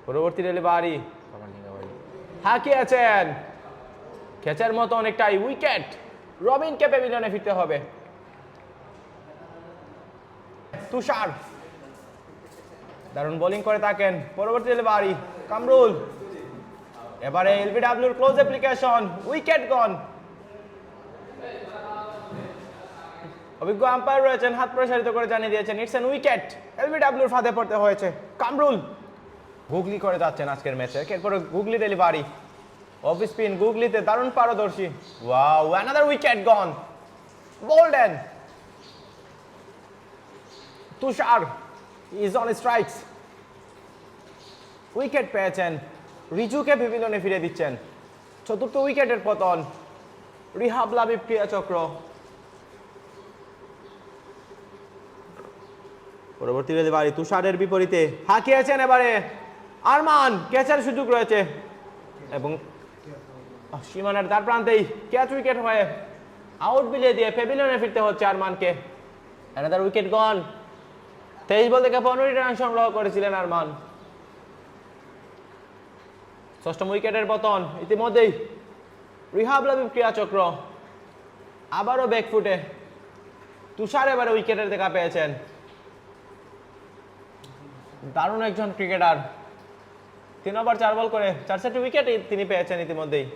পরবর্তী ডেলিভারি হাঁকিয়েছেন, ক্যাচের মতো অনেকটাই উইকেট। রবিনকে প্যাভিলিয়নে ফিরতে হবে। তুষার দারুণ বোলিং করে থাকেন। পরবর্তী ডেলিভারি কামরুল, এবারে এলবিডব্লিউর ক্লোজ অ্যাপ্লিকেশন, উইকেট গন। অভিজ্ঞ আম্পায়ার রয়েছেন, হাত প্রসারিত করে জানিয়ে দিয়েছেন ইটস এন উইকেট। এলবিডব্লিউর ফাঁদে পড়তে হয়েছে কামরুল। গুগলি করে যাচ্ছেন আজকের ম্যাচে। এরপরে গুগলি ডেলিভারি, অফ স্পিন, গুগলিতে দারুণ পারদর্শী। Wow, another wicket gone. বোল্ডেন, Tushar is on strikes. Wicket পেয়েছেন, রিজুকে প্যাভিলিয়নে ফিরে দিচ্ছেন। চতুর্থ উইকেটের পতন। রিহাব লাবিব ক্রীড়াচক্র। পরবর্তী ডেলিভারি তুষারের বিপরীতে হাঁকিয়েছেন এবারে আরমান, ক্যাচের সুযোগ রয়েছে এবং সীমানার তার প্রান্তেই ক্যাচ উইকেট হয়ে আউট বিলিয়ে দিয়ে প্যাভিলিয়নে ফিরতে হচ্ছে আরমানকে। অ্যানাদার উইকেট গন। 23 বল থেকে 15 রান সংগ্রহ করেছিলেন আরমান। ষষ্ঠ উইকেটের পতন ইতিমধ্যেই। রিহাব লাবিব ক্রীড়াচক্র আবারও ব্যাকফুটে। তুষার এবারে উইকেটের দেখা পেয়েছেন। দারুণ একজন ক্রিকেটার। 3 ওভার 4 বল করে 4 উইকেট তিনি পেয়েছেন ইতিমধ্যেই।